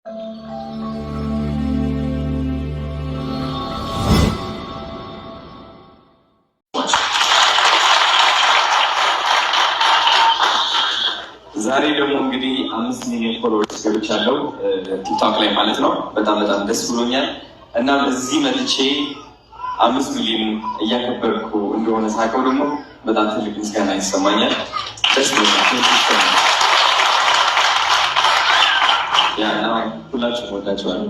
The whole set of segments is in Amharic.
ዛሬ ደግሞ እንግዲህ 5 ሚሊዮን ፎሎወርስ ገብቻለሁ ቲክቶክ ላይ ማለት ነው። በጣም ደስ ብሎኛል እና በዚህ መጥቼ 5 ሚሊዮን እያከበርኩ እንደሆነ ሳቀው ደግሞ በጣም ትልቅ ምስጋና ይሰማኛል። ደስ ብሎኛል። ያና ሁላችሁም ወዳችኋለሁ።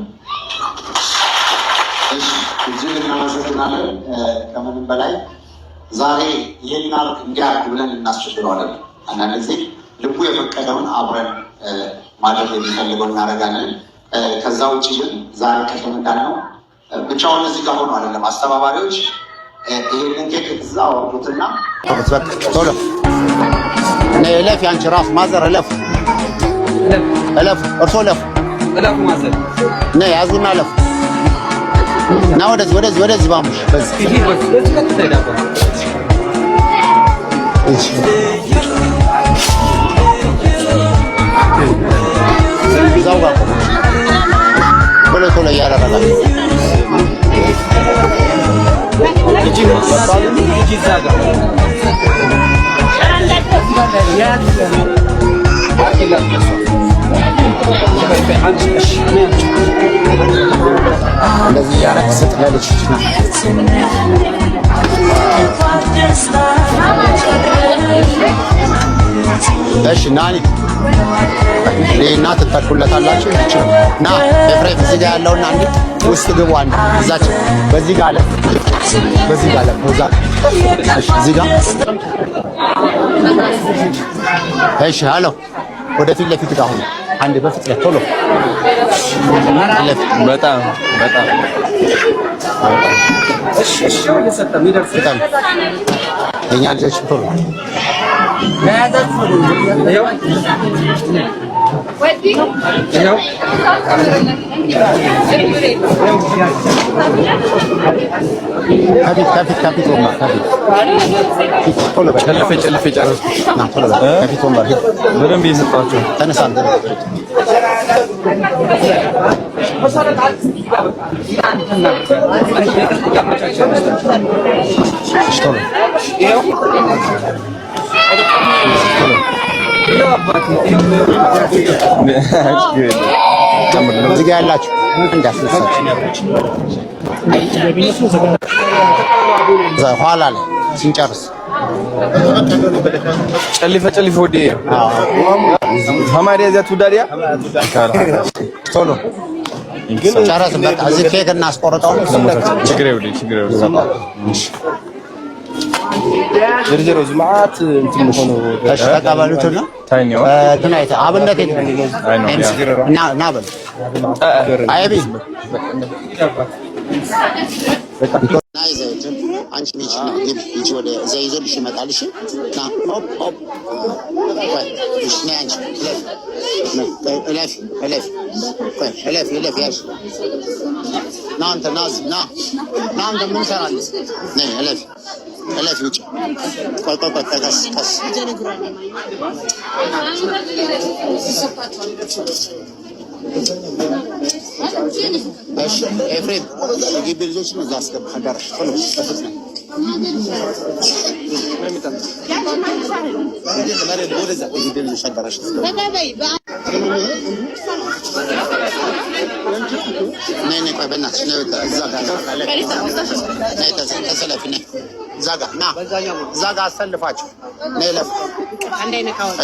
እሺ እጅግ እናመሰግናለን። ከምንም በላይ ዛሬ ይህን አርክ እንዲያርግ ብለን እናስቸግረዋለን። አንዳንድ ጊዜ ልቡ የፈቀደውን አብረን ማድረግ የሚፈልገው እናደርጋለን። ከዛ ውጭ ግን ዛሬ ቅድም እንዳልነው ብቻውን እዚህ ጋር ሆኖ አይደለም። አስተባባሪዎች ይህንን ኬክ እዛ አወርዱትና ቶሎ እለፍ፣ ያንቺ ራስ ማዘር እለፍ፣ እርሶ እለፍ፣ ያዙና እለፍ እና ወደዚህ ባሙሽ እዛው ጋር ቶሎ እያደረጋል። እንደዚህ ያረክ ስትላለች እሺ ናኒ እና ትተኩለታላችሁ። ና ኤፍሬም እዚህ ጋር ያለውና አንዴ ውስጥ ግቡ። አንዴ እዛች በዚህ ጋር አለ እዛ እዚህ ጋር እሺ። ሃሎ ወደፊት ለፊት ጋር ሁኑ። አንዴ በፊት ቶሎ በጣም እሺ ለሰጠም ይደርሳል። የኛ ልጆች ቶሎ ከፊት ወንበር በደንብ እየሰጣቸው ተነሳ። እዚህ ጋር ያላችሁ ኋላ ላይ ስንጨርስ ጨልፈ ወደ ሀማሪያ ዛቱ ዳሪያ ቶሎ ጨረስ። በቃ እዚህ ኬክ እናስቆርጠው። ችግር የለም። ዝርዝሩ ዝማት እንትን ሆኖ ተቀበሉትና ታይኛው ትናይታ አብነት እና በል አይቢ አንቺ ልጅ ነው ልጅ ወደ ዘይዞልሽ ይመጣልሽ ና ኦፕ እሺ ነይ አንቺ እለፍ ያሽ ና አንተ ና አንተ ምን ሰራለህ? ነይ እለፍ ውጭ ቆይ ተቀስ እሺ ኤፍሬም ግቢ ልጆች ነው አስገባ አዳራሽ ቶሎ ነይ ቆይ በእናትሽ ነይ እዛ ጋር ተሰለፊ ነይ እዛ ጋር አሰልፋችሁ ነይ ለፍ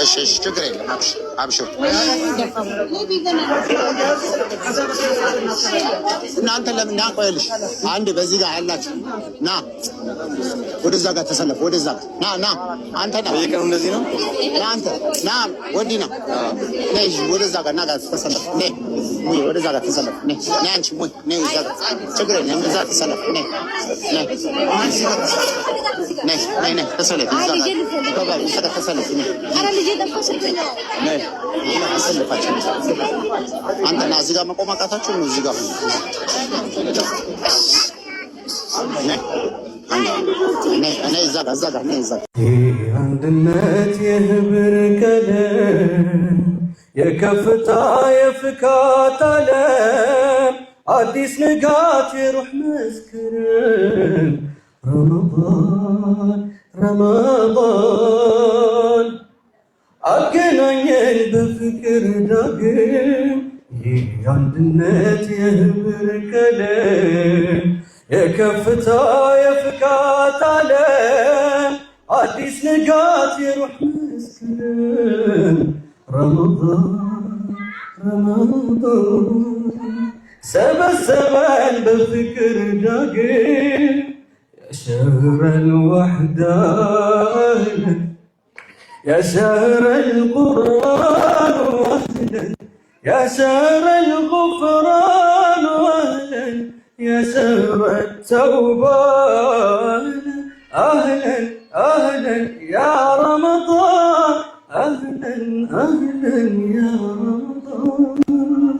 እሺ ችግር የለም አብሽር እናንተ ለምን ቆይልሽ አንድ በዚህ ጋር ያላችሁ ና ወደዛ ጋር ተሰለፍ ወደዛ ና አንተ ና በየቀኑ እንደዚህ ነው ና አንተ ና ወዲህ ነው ነይ ወደዛ ጋር ና ጋር ተሰለፍ ነይ ወደዛ ጋር ተሰለፍ ነይ አንቺ ነይ እዛ ጋር ችግር የለም እዛ ተሰለፍ ነይ ተሰለፍ እዛ ጋር ተሰለፍ ነይ አሰልፋችሁ አንተና እዚህ ጋር መቆም አቃታችሁ ነው እዚህ ጋር እኔ እዛ ጋር አንድነት የህብር ቀለም የከፍታ የፍካት ዓለም አዲስ ንጋት የሩህ መስከረም ረመዳን ረመዳን አገናኘን በፍቅር ዳግም ይህ አንድነት የህብር ቀለም የከፍታ የፍካት ዓለም አዲስ ንጋት የሩህ መስከረም ረመዳን ረመዳን ሰበሰበን በፍቅር ዳግም يا شهر الوحدة يا شهر القرآن أهلا يا شهر الغفران أهلا يا شهر التوبة أهلا أهلا يا رمضان أهلا أهلا يا رمضان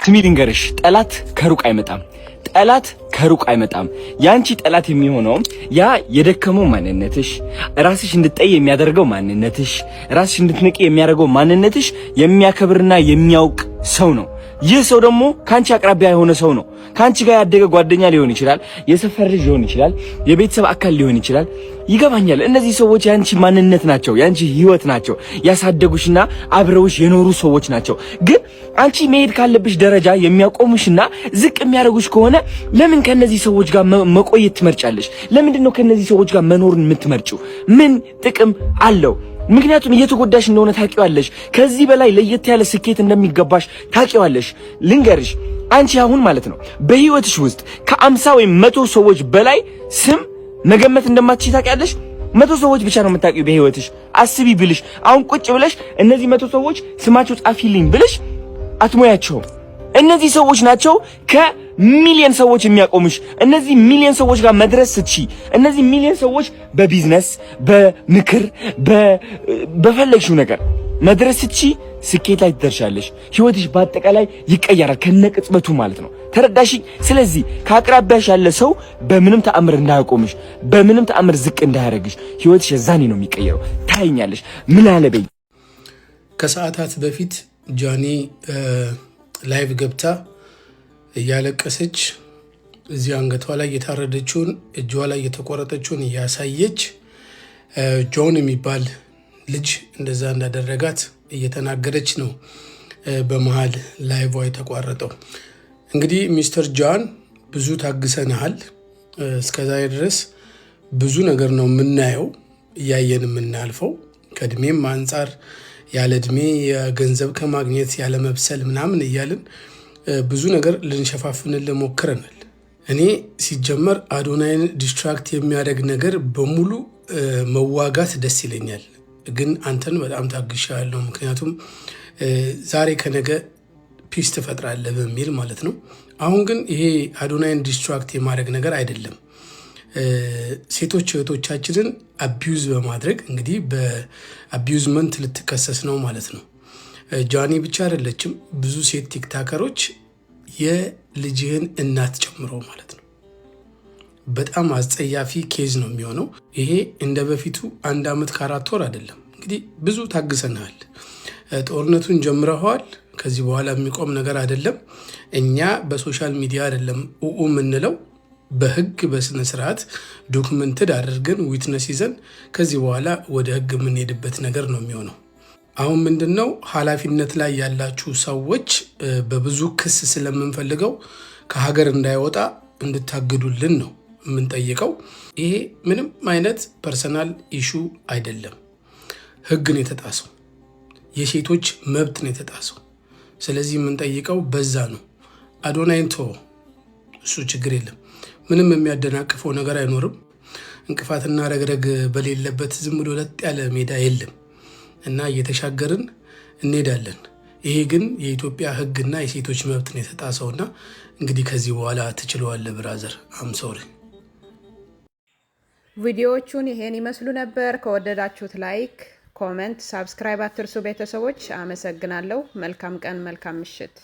ስሚ ልንገርሽ ጠላት ከሩቅ አይመጣም ጠላት ከሩቅ አይመጣም ያንቺ ጠላት የሚሆነው ያ የደከመው ማንነትሽ ራስሽ እንድትጠይ የሚያደርገው ማንነትሽ ራስሽ እንድትንቂ የሚያደርገው ማንነትሽ የሚያከብርና የሚያውቅ ሰው ነው ይህ ሰው ደግሞ ካንቺ አቅራቢያ የሆነ ሰው ነው ካንቺ ጋር ያደገ ጓደኛ ሊሆን ይችላል የሰፈር ልጅ ሊሆን ይችላል የቤተሰብ አካል ሊሆን ይችላል ይገባኛል እነዚህ ሰዎች ያንቺ ማንነት ናቸው ያንቺ ህይወት ናቸው ያሳደጉሽና አብረውሽ የኖሩ ሰዎች ናቸው ግን አንቺ መሄድ ካለብሽ ደረጃ የሚያቆሙሽና ዝቅ የሚያደርጉሽ ከሆነ ለምን ከነዚህ ሰዎች ጋር መቆየት ትመርጫለሽ ለምንድን ነው ከነዚህ ሰዎች ጋር መኖርን የምትመርጪው ምን ጥቅም አለው ምክንያቱም እየተጎዳሽ እንደሆነ ታውቂዋለሽ ከዚህ በላይ ለየት ያለ ስኬት እንደሚገባሽ ታውቂዋለሽ ልንገርሽ አንቺ አሁን ማለት ነው በህይወትሽ ውስጥ ከ50 ወይም 100 ሰዎች በላይ ስም መገመት እንደማትችይ ታውቂያለሽ 100 ሰዎች ብቻ ነው የምታውቂው በህይወትሽ አስቢ ብልሽ አሁን ቁጭ ብለሽ እነዚህ 100 ሰዎች ስማቸው ጻፊልኝ ብልሽ አትሞያቸውም እነዚህ ሰዎች ናቸው ከሚሊዮን ሰዎች የሚያቆሙሽ እነዚህ ሚሊዮን ሰዎች ጋር መድረስ ስትይ እነዚህ ሚሊዮን ሰዎች በቢዝነስ በምክር በፈለግሽው ነገር መድረስ ስትይ ስኬት ላይ ትደርሻለሽ ህይወትሽ በአጠቃላይ ይቀየራል ከነቅጽበቱ ማለት ነው ተረዳሽ ስለዚህ ከአቅራቢያሽ ያለ ሰው በምንም ተአምር እንዳያቆምሽ በምንም ተአምር ዝቅ እንዳያረግሽ ህይወትሽ የዛኔ ነው የሚቀየረው ታይኛለሽ ምን አለበይ ከሰዓታት በፊት ጃኒ ላይቭ ገብታ እያለቀሰች እዚህ አንገቷ ላይ የታረደችውን እጇ ላይ የተቆረጠችውን እያሳየች ጆን የሚባል ልጅ እንደዛ እንዳደረጋት እየተናገረች ነው በመሃል ላይቭ የተቋረጠው እንግዲህ ሚስተር ጃን ብዙ ታግሰናል እስከዛሬ ድረስ ብዙ ነገር ነው የምናየው እያየን የምናልፈው ከእድሜም አንፃር ያለ እድሜ የገንዘብ ከማግኘት ያለ መብሰል ምናምን እያልን ብዙ ነገር ልንሸፋፍንልህ ሞክረናል እኔ ሲጀመር አዶናይን ዲስትራክት የሚያደርግ ነገር በሙሉ መዋጋት ደስ ይለኛል ግን አንተን በጣም ታግሻለሁ ምክንያቱም ዛሬ ከነገ ፒስ ትፈጥራለህ በሚል ማለት ነው አሁን ግን ይሄ አዶናይን ዲስትራክት የማድረግ ነገር አይደለም ሴቶች እህቶቻችንን አቢዩዝ በማድረግ እንግዲህ በአቢዩዝመንት ልትከሰስ ነው ማለት ነው ጃኒ ብቻ አይደለችም ብዙ ሴት ቲክታከሮች የልጅህን እናት ጨምሮ ማለት ነው በጣም አስጸያፊ ኬዝ ነው የሚሆነው ይሄ እንደ በፊቱ 1 ዓመት ከ4 ወር አይደለም እንግዲህ ብዙ ታግሰናል ጦርነቱን ጀምረዋል ከዚህ በኋላ የሚቆም ነገር አይደለም እኛ በሶሻል ሚዲያ አይደለም ምንለው በህግ በስነ ስርዓት ዶክመንትድ አድርገን ዊትነስ ይዘን ከዚህ በኋላ ወደ ህግ የምንሄድበት ነገር ነው የሚሆነው አሁን ምንድነው ኃላፊነት ላይ ያላችሁ ሰዎች በብዙ ክስ ስለምንፈልገው ከሀገር እንዳይወጣ እንድታግዱልን ነው የምንጠይቀው ይሄ ምንም አይነት ፐርሰናል ኢሹ አይደለም ህግን የተጣሰው የሴቶች መብት ነው የተጣሰው ስለዚህ የምንጠይቀው በዛ ነው አዶናይን እሱ ችግር የለም ምንም የሚያደናቅፈው ነገር አይኖርም እንቅፋትና ረግረግ በሌለበት ዝም ብሎ ለጥ ያለ ሜዳ የለም እና እየተሻገርን እንሄዳለን ይሄ ግን የኢትዮጵያ ህግና የሴቶች መብት ነው የተጣሰውና እንግዲህ ከዚህ በኋላ ትችለዋለህ ብራዘር አም ሶሪ ቪዲዮዎቹን ይሄን ይመስሉ ነበር ከወደዳችሁት ላይክ ኮሜንት ሰብስክራይብ አትርሱ ቤተሰቦች አመሰግናለሁ መልካም ቀን መልካም ምሽት